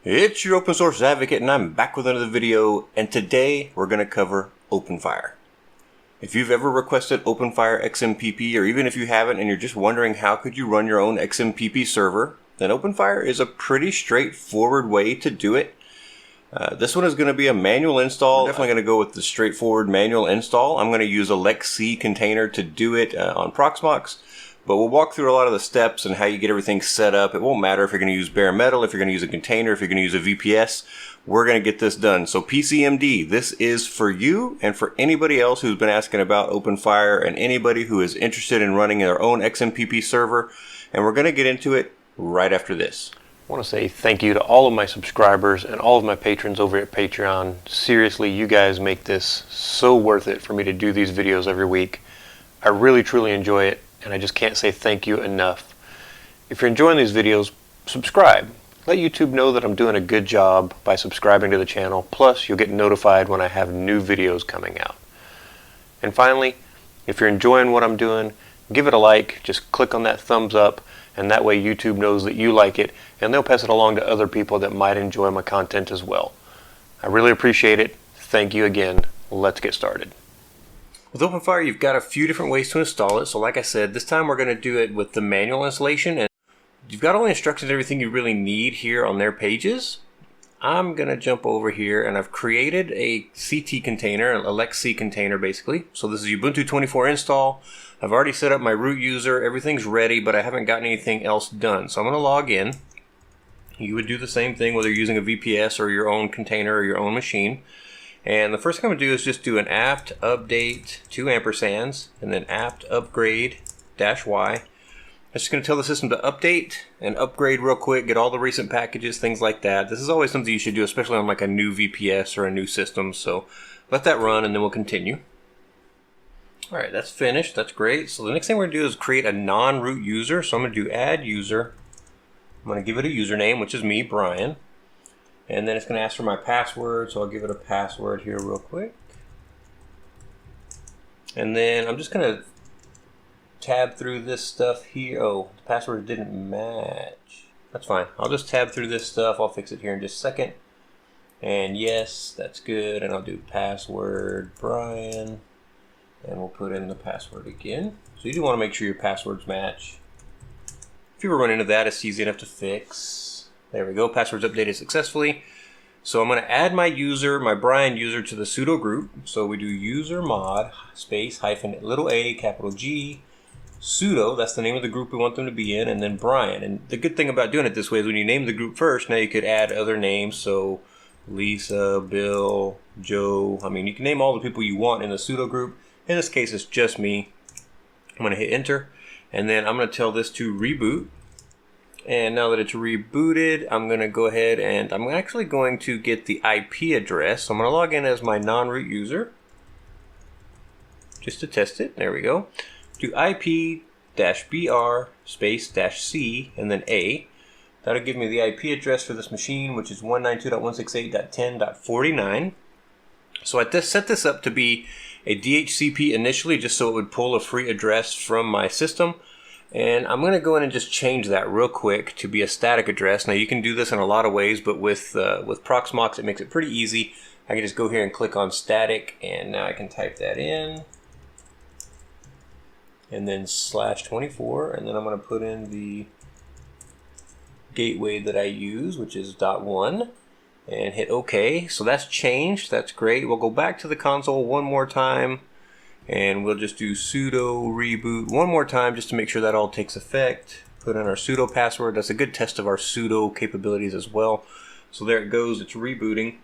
It's your open source advocate, and I'm back with another video, and today we're going to cover OpenFire. If you've ever requested OpenFire XMPP, or even if you haven't and you're just wondering how could you run your own XMPP server, then OpenFire is a pretty straightforward way to do it. This one is going to be a manual install. I'm definitely going to go with the straightforward manual install. I'm going to use a LXC container to do it on Proxmox. But we'll walk through a lot of the steps and how you get everything set up. It won't matter if you're going to use bare metal, if you're going to use a container, if you're going to use a VPS. We're going to get this done. So PCMD, this is for you and for anybody else who's been asking about OpenFire and anybody who is interested in running their own XMPP server. And we're going to get into it right after this. I want to say thank you to all of my subscribers and all of my patrons over at Patreon. Seriously, you guys make this so worth it for me to do these videos every week. I really truly enjoy it, and I just can't say thank you enough. If you're enjoying these videos, subscribe. Let YouTube know that I'm doing a good job by subscribing to the channel. Plus, you'll get notified when I have new videos coming out. And finally, if you're enjoying what I'm doing, give it a like. Just click on that thumbs up, and that way YouTube knows that you like it, and they'll pass it along to other people that might enjoy my content as well. I really appreciate it. Thank you again. Let's get started. With OpenFire, you've got a few different ways to install it. So like I said, this time we're going to do it with the manual installation, and you've got all the instructions and everything you really need here on their pages. I'm going to jump over here, and I've created a CT container, a LXC container basically. So this is Ubuntu 24 install. I've already set up my root user. Everything's ready, but I haven't gotten anything else done. So I'm going to log in. You would do the same thing whether you're using a VPS or your own container or your own machine. And the first thing I'm going to do is just do an apt update 2 ampersands and then apt upgrade -y. I'm just going to tell the system to update and upgrade real quick, get all the recent packages, things like that. This is always something you should do, especially on like a new VPS or a new system. So let that run and then we'll continue. All right, that's finished. That's great. So the next thing we're going to do is create a non-root user. So I'm going to do add user. I'm going to give it a username, which is me, Brian. And then it's going to ask for my password. So I'll give it a password here real quick. And then I'm just going to tab through this stuff here. Oh, the password didn't match. That's fine. I'll just tab through this stuff. I'll fix it here in just a second. And yes, that's good. And I'll do password Brian. And we'll put in the password again. So you do want to make sure your passwords match. If you ever run into that, it's easy enough to fix. There we go. Passwords updated successfully. So I'm going to add my user, my Brian user, to the sudo group. So we do user mod space hyphen little a capital G sudo. That's the name of the group we want them to be in, and then Brian. And the good thing about doing it this way is when you name the group first, now you could add other names. So Lisa, Bill, Joe. I mean, you can name all the people you want in the sudo group. In this case, it's just me. I'm going to hit enter, and then I'm going to tell this to reboot. And now that it's rebooted, I'm going to go ahead and I'm actually going to get the IP address. So I'm going to log in as my non-root user just to test it. There we go. Do IP-BR space -C and then A. That'll give me the IP address for this machine, which is 192.168.10.49. So I set this up to be a DHCP initially, just so it would pull a free address from my system. And I'm going to go in and just change that real quick to be a static address. Now you can do this in a lot of ways, but with Proxmox it makes it pretty easy. I can just go here and click on static, and now I can type that in. And then /24, and then I'm going to put in the gateway that I use, which is .1. And hit OK. So that's changed. That's great. We'll go back to the console one more time, and we'll just do sudo reboot one more time just to make sure that all takes effect. Put in our sudo password. That's a good test of our sudo capabilities as well. So there it goes. It's rebooting.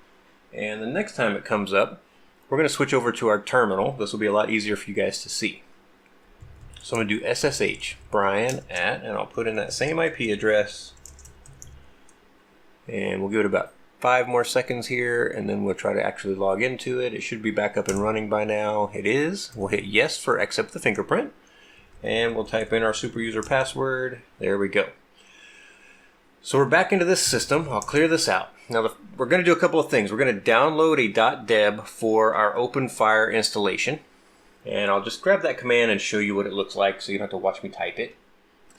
And the next time it comes up, we're going to switch over to our terminal. This will be a lot easier for you guys to see. So I'm going to do SSH Brian at, and I'll put in that same IP address. And we'll give it about 5 more seconds here, and then we'll try to actually log into it. It should be back up and running by now. It is. We'll hit yes for accept the fingerprint, and we'll type in our super user password. There we go. So we're back into this system. I'll clear this out. Now we're going to do a couple of things. We're going to download a .deb for our OpenFire installation, and I'll just grab that command and show you what it looks like so you don't have to watch me type it.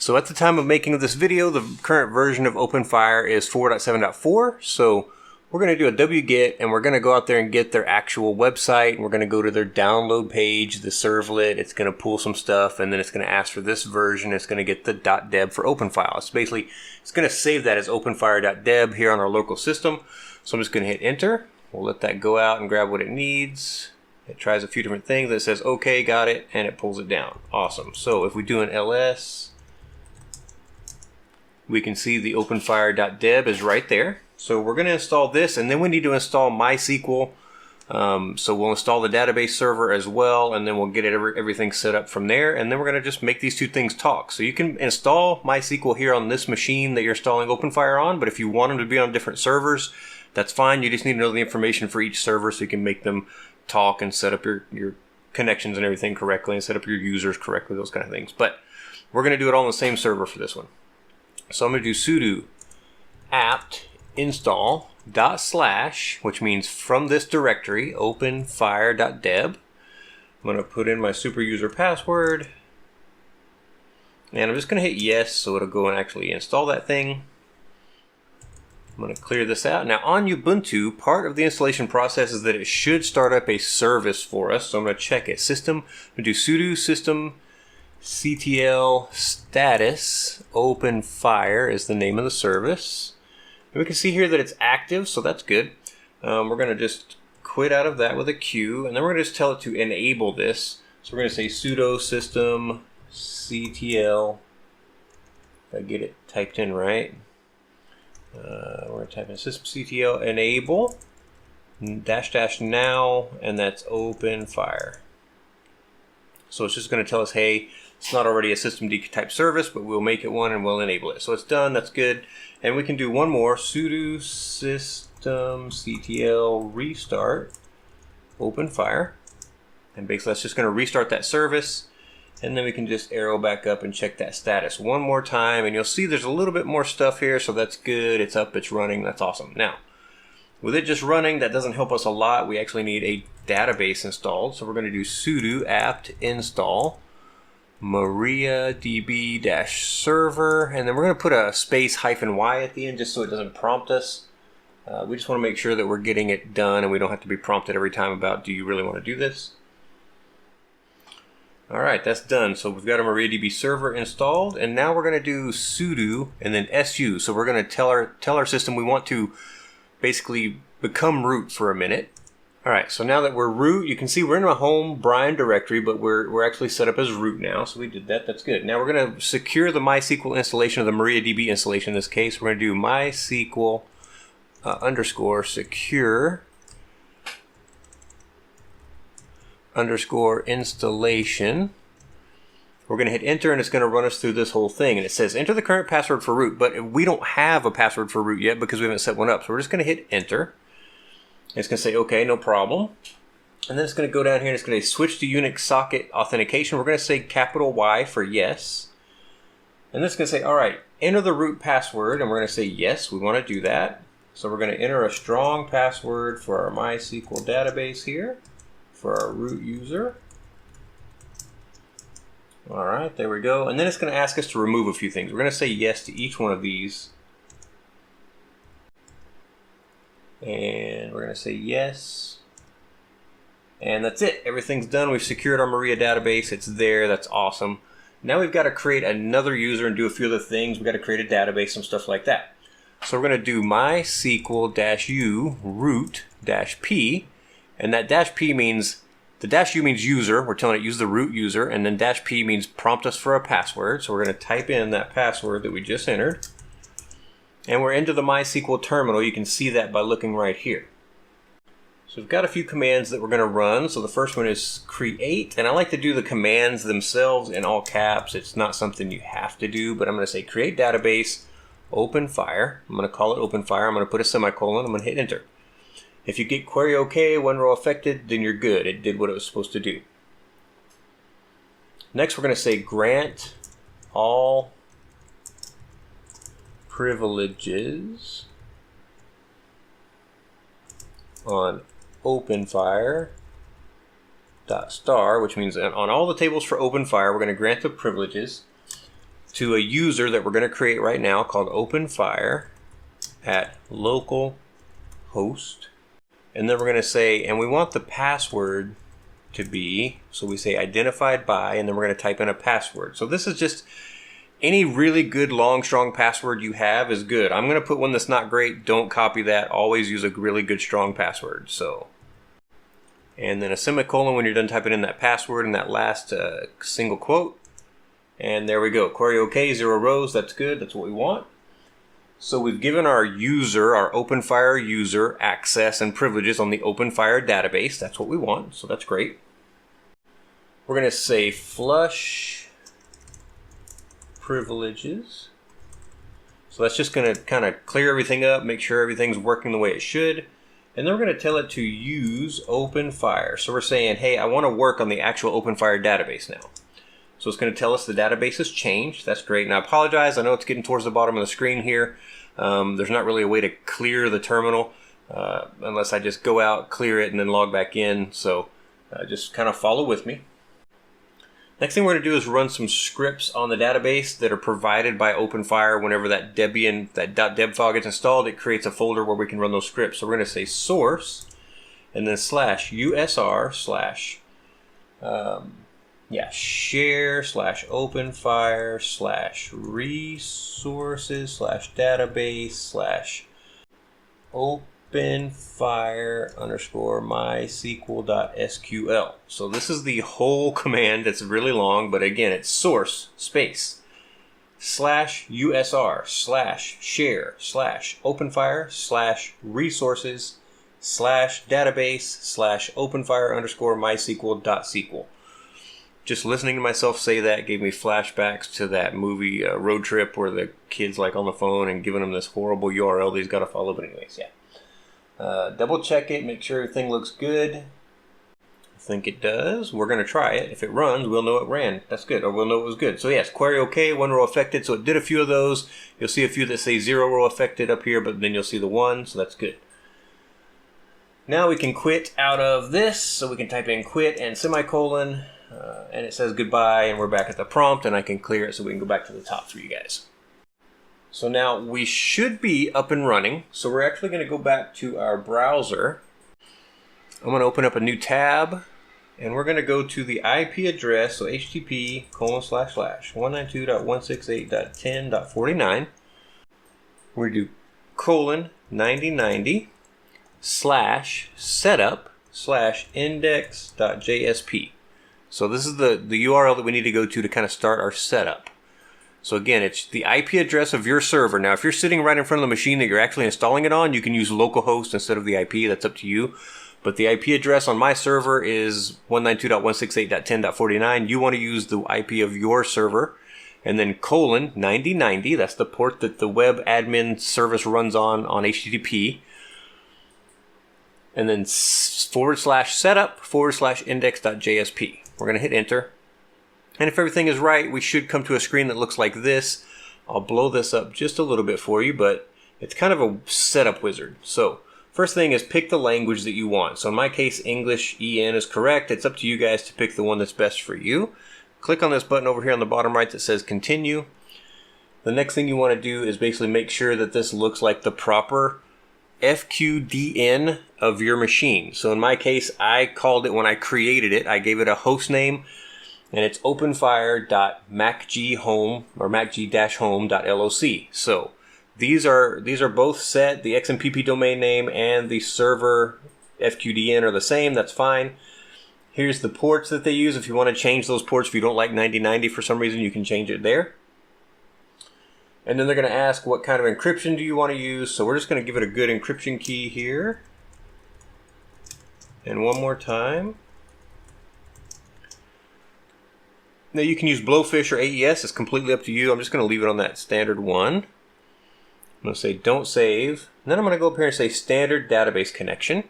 So at the time of making this video, the current version of OpenFire is 4.7.4. So we're going to do a wget, and we're going to go out there and get their actual website. We're going to go to their download page, the servlet. It's going to pull some stuff, and then it's going to ask for this version. It's going to get the .deb for OpenFile. It's basically, it's going to save that as OpenFire.deb here on our local system. So I'm just going to hit enter. We'll let that go out and grab what it needs. It tries a few different things. It says, okay, got it, and it pulls it down. Awesome. So if we do an ls, we can see the OpenFire.deb is right there. So we're going to install this, and then we need to install MySQL. So we'll install the database server as well, and then we'll get everything set up from there. And then we're going to just make these two things talk. So you can install MySQL here on this machine that you're installing OpenFire on, but if you want them to be on different servers, that's fine. You just need to know the information for each server so you can make them talk and set up your connections and everything correctly and set up your users correctly, those kind of things. But we're going to do it all on the same server for this one. So I'm going to do sudo apt install // which means from this directory openfire.deb. I'm going to put in my super user password, and I'm just going to hit yes so it'll go and actually install that thing. I'm going to clear this out. Now on Ubuntu, part of the installation process is that it should start up a service for us. So I'm going to check it. System, I'm going to do sudo system ctl status OpenFire is the name of the service. And we can see here that it's active, so that's good. We're going to just quit out of that with a Q, and then we're going to just tell it to enable this. So we're going to say sudo system ctl, if I get it typed in right. We're going to type in systemctl enable -- now, and that's OpenFire. So it's just going to tell us, hey, it's not already a systemd type service, but we'll make it one and we'll enable it. So it's done, that's good. And we can do one more, sudo systemctl restart OpenFire. And basically that's just going to restart that service. And then we can just arrow back up and check that status one more time. And you'll see there's a little bit more stuff here, so that's good. It's up, it's running, that's awesome. Now, with it just running, that doesn't help us a lot. We actually need a database installed. So we're going to do sudo apt install MariaDB -server, and then we're going to put a space -y at the end just so it doesn't prompt us. We just want to make sure that we're getting it done and we don't have to be prompted every time about, do you really want to do this? Alright, that's done. So we've got a MariaDB server installed, and now we're going to do sudo and then su. So we're going to tell our system we want to basically become root for a minute. Alright, so now that we're root, you can see we're in a home Brian directory, but we're actually set up as root now, so we did that, that's good. Now we're going to secure the MySQL installation, or the MariaDB installation in this case. We're going to do MySQL _secure _installation. We're going to hit enter, and it's going to run us through this whole thing. And it says enter the current password for root, but we don't have a password for root yet because we haven't set one up. So we're just going to hit enter. It's going to say, okay, no problem. And then it's going to go down here and it's going to switch to Unix socket authentication. We're going to say capital Y for yes. And then it's going to say, all right, enter the root password. And we're going to say, yes, we want to do that. So we're going to enter a strong password for our MySQL database here for our root user. All right, there we go. And then it's going to ask us to remove a few things. We're going to say yes to each one of these. And we're going to say yes. And that's it. Everything's done. We've secured our Maria database. It's there. That's awesome. Now we've got to create another user and do a few other things. We've got to create a database and stuff like that. So we're going to do MySQL-u root-p. And that -p means, the -u means user. We're telling it use the root user. And then -p means prompt us for a password. So we're going to type in that password that we just entered. And we're into the MySQL terminal. You can see that by looking right here. So we've got a few commands that we're going to run. So the first one is create. And I like to do the commands themselves in all caps. It's not something you have to do, but I'm going to say create database OpenFire. I'm going to call it OpenFire. I'm going to put a semicolon. I'm going to hit enter. If you get query OK, one row affected, then you're good. It did what it was supposed to do. Next, we're going to say grant all privileges on OpenFire.star, which means on all the tables for OpenFire, we're going to grant the privileges. to a user that we're going to create right now called OpenFire at localhost. And then we're going to say, and we want the password to be, so we say identified by, and then we're going to type in a password. So this is just any really good long strong password you have is good. I'm going to put one that's not great. Don't copy that. Always use a really good strong password. So, and then a semicolon when you're done typing in that password and that last single quote. And there we go. Query OK, 0 rows. That's good. That's what we want. So we've given our user, our OpenFire user, access and privileges on the OpenFire database. That's what we want. So that's great. We're going to say flush privileges. So that's just going to kind of clear everything up, make sure everything's working the way it should. And then we're going to tell it to use OpenFire. So we're saying, hey, I want to work on the actual OpenFire database now. So it's going to tell us the database has changed. That's great. And I apologize. I know it's getting towards the bottom of the screen here. There's not really a way to clear the terminal unless I just go out, clear it, and then log back in. So just kind of follow with me. Next thing we're going to do is run some scripts on the database that are provided by OpenFire. Whenever that Debian, that .deb file gets installed, it creates a folder where we can run those scripts. So we're going to say source and then /usr/ share /openfire /resources /database /openfire_mysql.sql. So this is the whole command. It's really long, but again, it's source space /usr /share /openfire /resources /database /openfire_mysql.sql. Just listening to myself say that gave me flashbacks to that movie Road Trip, where the kid's like on the phone and giving him this horrible URL that he's got to follow. But anyways, yeah. Double check it, make sure everything looks good. I think it does. We're going to try it. If it runs, we'll know it ran. That's good, or we'll know it was good. So yes, query OK, 1 row affected. So it did a few of those. You'll see a few that say 0 row affected up here, but then you'll see the 1, so that's good. Now we can quit out of this. So we can type in quit and semicolon. And it says goodbye, and we're back at the prompt, and I can clear it so we can go back to the top for you guys. So now we should be up and running. So we're actually going to go back to our browser. I'm going to open up a new tab, and we're going to go to the IP address, so http://192.168.10.49. We're going to do :/setup/index.jsp. So this is the URL that we need to go to kind of start our setup. So again, it's the IP address of your server. Now, if you're sitting right in front of the machine that you're actually installing it on, you can use localhost instead of the IP. That's up to you. But the IP address on my server is 192.168.10.49. You want to use the IP of your server. And then :9090. That's the port that the web admin service runs on HTTP. And then /setup/index.jsp. We're going to hit enter. And if everything is right, we should come to a screen that looks like this. I'll blow this up just a little bit for you, but it's kind of a setup wizard. So first thing is pick the language that you want. So in my case, English EN is correct. It's up to you guys to pick the one that's best for you. Click on this button over here on the bottom right that says continue. The next thing you want to do is basically make sure that this looks like the proper FQDN of your machine. So in my case, I called it when I created it, I gave it a host name, and it's openfire.macghome or macg-home.loc. So these are both set. The XMPP domain name and the server FQDN are the same. That's fine. Here's the ports that they use. If you want to change those ports, if you don't like 9090 for some reason, you can change it there. And then they're going to ask what kind of encryption do you want to use. So we're just going to give it a good encryption key here. And one more time. Now you can use Blowfish or AES. It's completely up to you. I'm just going to leave it on that standard one. I'm going to say don't save. And then I'm going to go up here and say standard database connection.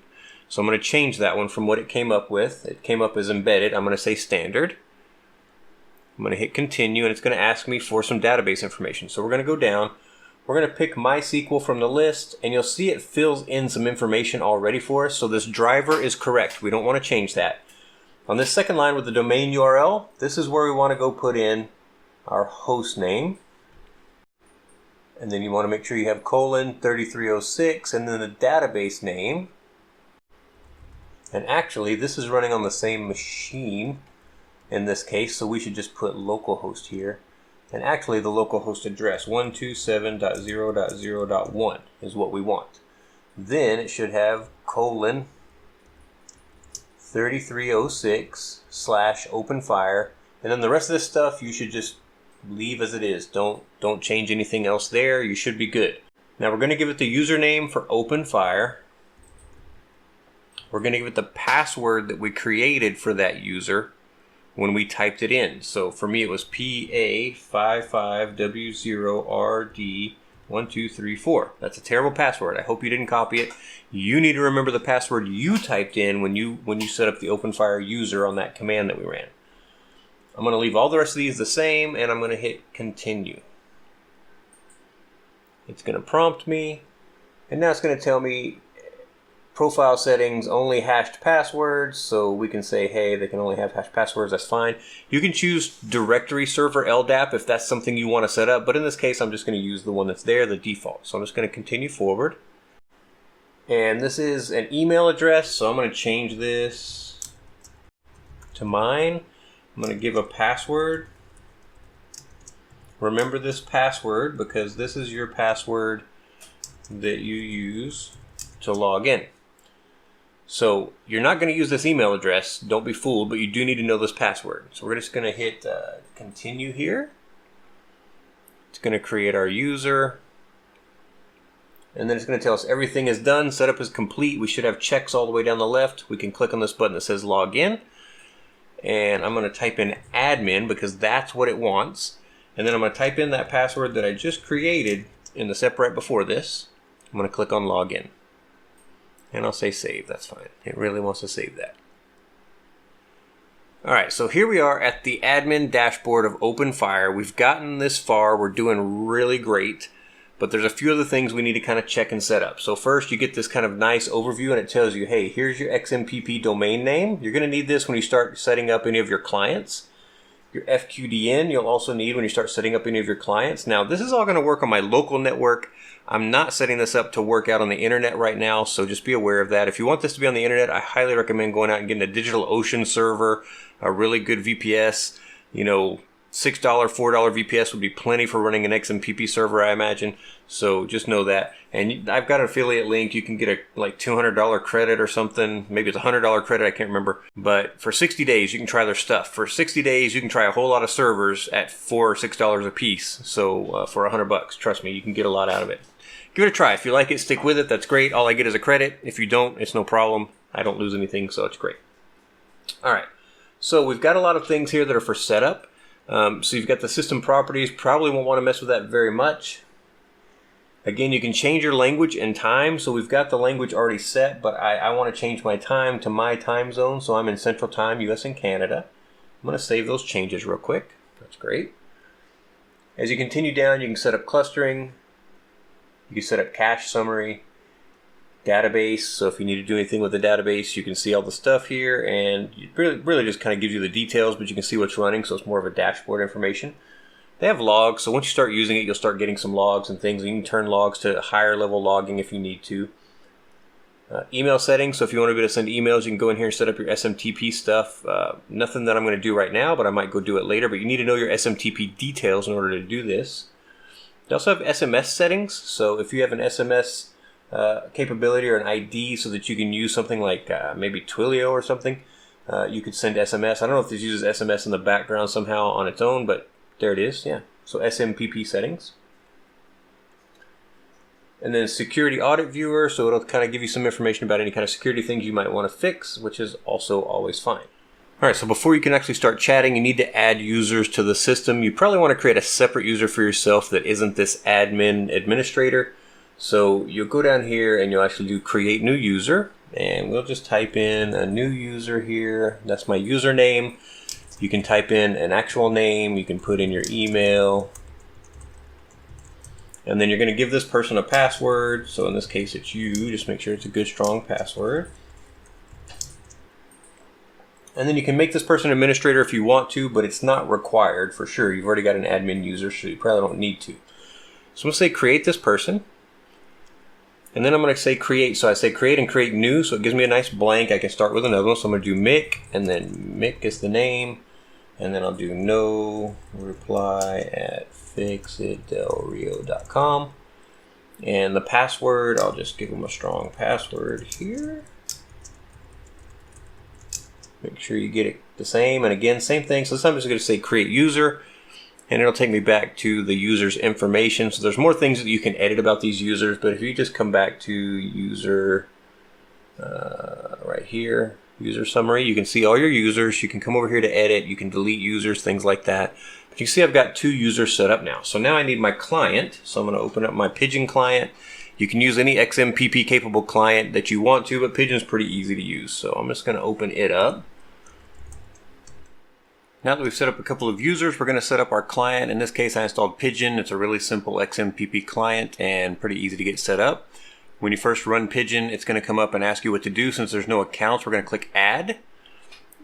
So I'm going to change that one from what it came up with. It came up as embedded. I'm going to say standard. I'm going to hit continue, and it's going to ask me for some database information. So we're going to go down. We're going to pick MySQL from the list, and you'll see it fills in some information already for us. So this driver is correct. We don't want to change that. On this second line with the domain URL, this is where we want to go put in our host name. And then you want to make sure you have :3306 and then the database name. And actually, this is running on the same machine in this case, so we should just put localhost here. And actually, the localhost address 127.0.0.1 is what we want. Then it should have :3306/OpenFire, and then the rest of this stuff you should just leave as it is. Don't change anything else there. You should be good. Now we're going to give it the username for OpenFire. We're going to give it the password that we created for that user when we typed it in. So for me it was PA55W0RD1234. That's a terrible password. I hope you didn't copy it. You need to remember the password you typed in when you set up the OpenFire user on that command that we ran. I'm going to leave all the rest of these the same, and I'm going to hit continue. It's going to prompt me, and now it's going to tell me profile settings, only hashed passwords, so we can say, hey, they can only have hashed passwords, that's fine. You can choose directory server LDAP if that's something you want to set up, but in this case, I'm just going to use the one that's there, the default. So I'm just going to continue forward. And this is an email address, so I'm going to change this to mine. I'm going to give a password. Remember this password because this is your password that you use to log in. So you're not going to use this email address, don't be fooled, but you do need to know this password. So we're just going to hit continue here. It's going to create our user. And then it's going to tell us everything is done, setup is complete. We should have checks all the way down the left. We can click on this button that says log in. And I'm going to type in admin because that's what it wants. And then I'm going to type in that password that I just created in the step right before this. I'm going to click on login. And I'll say save, that's fine. It really wants to save that. Alright, so here we are at the admin dashboard of OpenFire. We've gotten this far, we're doing really great. But there's a few other things we need to kind of check and set up. So first you get this kind of nice overview and it tells you, hey, here's your XMPP domain name. You're going to need this when you start setting up any of your clients. Your FQDN you'll also need when you start setting up any of your clients. Now this is all going to work on my local network. I'm not setting this up to work out on the internet right now, so just be aware of that. If you want this to be on the internet, I highly recommend going out and getting a DigitalOcean server, a really good VPS, you know, $6, $4 VPS would be plenty for running an XMPP server, I imagine. So just know that. And I've got an affiliate link. You can get a like $200 credit or something. Maybe it's a $100 credit. I can't remember. But for 60 days, you can try their stuff. For 60 days, you can try a whole lot of servers at $4 or $6 a piece. So for $100, trust me, you can get a lot out of it. Give it a try. If you like it, stick with it. That's great. All I get is a credit. If you don't, it's no problem. I don't lose anything, so it's great. All right. So we've got a lot of things here that are for setup. So you've got the system properties, probably won't want to mess with that very much. Again, you can change your language and time. So we've got the language already set, but I want to change my time to my time zone. So I'm in Central Time, US and Canada. I'm going to save those changes real quick. That's great. As you continue down, you can set up clustering. You can set up cache summary, database. So if you need to do anything with the database, you can see all the stuff here, and it really just kind of gives you the details, but you can see what's running, so it's more of a dashboard information. They have logs, so once you start using it, you'll start getting some logs and things. You can turn logs to higher level logging if you need to. Email settings, so if you want to be able to send emails, you can go in here and set up your SMTP stuff. Nothing that I'm going to do right now, but I might go do it later, but you need to know your SMTP details in order to do this. They also have SMS settings, so if you have an SMS capability or an ID so that you can use something like maybe Twilio or something, you could send SMS. I don't know if this uses SMS in the background somehow on its own, but there it is, yeah. So SMPP settings. And then security audit viewer, so it'll kind of give you some information about any kind of security things you might want to fix, which is also always fine. All right, so before you can actually start chatting, you need to add users to the system. You probably want to create a separate user for yourself that isn't this admin administrator. So you'll go down here and you'll actually do create new user, and we'll just type in a new user here. That's my username. You can type in an actual name. You can put in your email. And then you're going to give this person a password. So in this case, it's you. Just make sure it's a good, strong password. And then you can make this person administrator if you want to, but it's not required for sure. You've already got an admin user, so you probably don't need to. So I'm going to say create this person. And then I'm going to say create. So I say create and create new. So it gives me a nice blank. I can start with another one. So I'm going to do Mick, and then Mick is the name. And then I'll do no reply at fixitdelrio.com. And the password, I'll just give them a strong password here. Make sure you get it the same. And again, same thing. So this time I'm just going to say create user. And it'll take me back to the user's information. So there's more things that you can edit about these users. But if you just come back to user right here, user summary, you can see all your users. You can come over here to edit. You can delete users, things like that. But you can see I've got 2 users set up now. So now I need my client. So I'm going to open up my Pigeon client. You can use any XMPP capable client that you want to, but Pigeon's pretty easy to use. So I'm just going to open it up. Now that we've set up a couple of users, we're going to set up our client. In this case, I installed Pigeon. It's a really simple XMPP client and pretty easy to get set up. When you first run Pigeon, it's going to come up and ask you what to do. Since there's no accounts, we're going to click Add.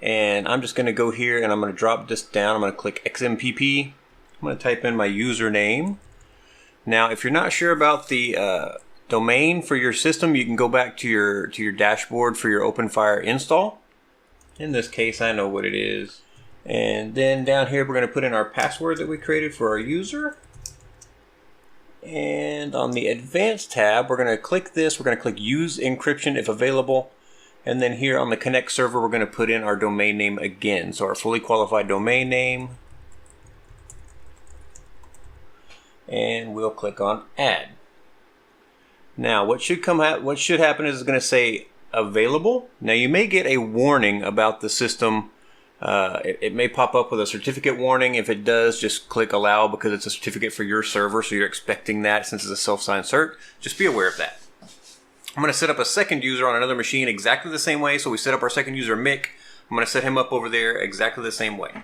And I'm just going to go here and I'm going to drop this down. I'm going to click XMPP. I'm going to type in my username. Now, if you're not sure about the domain for your system, you can go back to your dashboard for your OpenFire install. In this case, I know what it is. And then down here, we're going to put in our password that we created for our user. And on the Advanced tab, we're going to click this. We're going to click Use Encryption if available. And then here on the Connect server, we're going to put in our domain name again. So our fully qualified domain name. And we'll click on Add. Now, what should happen is it's going to say available. Now, you may get a warning about the system. It may pop up with a certificate warning. If it does, just click allow because it's a certificate for your server, so you're expecting that since it's a self-signed cert. Just be aware of that. I'm going to set up a second user on another machine exactly the same way. So we set up our second user, Mick. I'm going to set him up over there exactly the same way.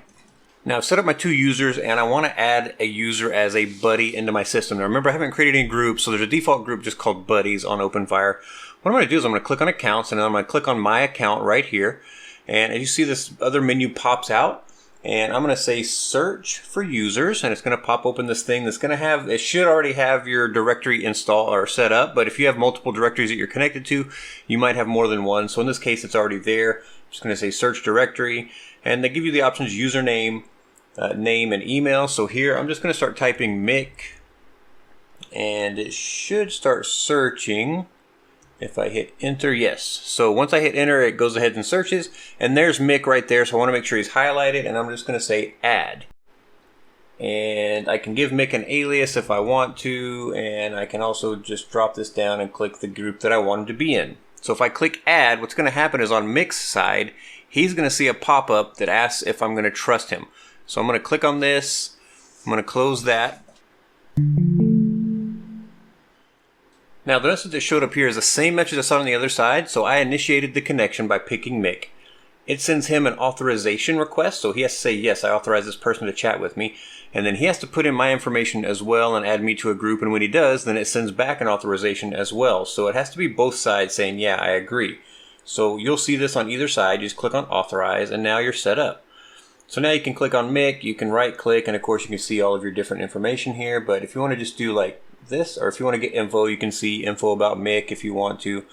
Now I've set up my 2 users and I want to add a user as a buddy into my system. Now remember, I haven't created any groups, so there's a default group just called buddies on OpenFire. What I'm going to do is I'm going to click on accounts and then I'm going to click on my account right here. And as you see, this other menu pops out and I'm going to say search for users, and it's going to pop open this thing that's going to have, it should already have your directory install or set up, but if you have multiple directories that you're connected to, you might have more than one. So in this case, it's already there. I'm just going to say search directory, and they give you the options username, name, and email. So here, I'm just going to start typing Mick, and it should start searching. If I hit enter, yes. So once I hit enter, it goes ahead and searches. And there's Mick right there. So I want to make sure he's highlighted. And I'm just going to say add. And I can give Mick an alias if I want to. And I can also just drop this down and click the group that I want him to be in. So if I click add, what's going to happen is on Mick's side, he's going to see a pop-up that asks if I'm going to trust him. So I'm going to click on this. I'm going to close that. Now the message that showed up here is the same message I saw on the other side, so I initiated the connection by picking Mick. It sends him an authorization request, so he has to say, yes, I authorize this person to chat with me, and then he has to put in my information as well and add me to a group, and when he does, then it sends back an authorization as well. So it has to be both sides saying, yeah, I agree. So you'll see this on either side. You just click on authorize, and now you're set up. So now you can click on Mick, you can right click, and of course you can see all of your different information here, but if you want to just do like this, or if you want to get info, you can see info about Mick if you want to,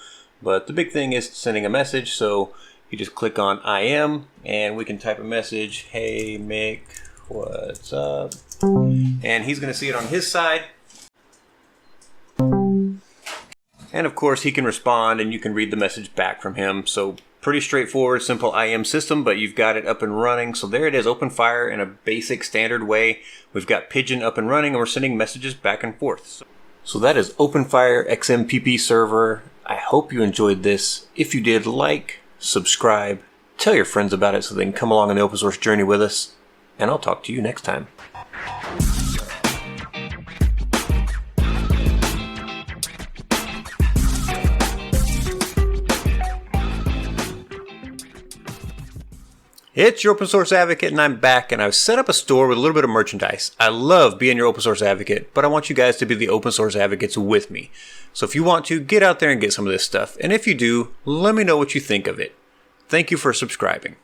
but the big thing is sending a message. So you just click on I am, and we can type a message, hey Mick, what's up, and he's going to see it on his side, and of course he can respond and you can read the message back from him. So pretty straightforward, simple IAM system, but you've got it up and running. So there it is, OpenFire in a basic standard way. We've got Pigeon up and running, and we're sending messages back and forth. So that is OpenFire XMPP server. I hope you enjoyed this. If you did, like, subscribe, tell your friends about it so they can come along on the open source journey with us, and I'll talk to you next time. It's your open source advocate, and I'm back, and I've set up a store with a little bit of merchandise. I love being your open source advocate, but I want you guys to be the open source advocates with me. So if you want to, get out there and get some of this stuff. And if you do, let me know what you think of it. Thank you for subscribing.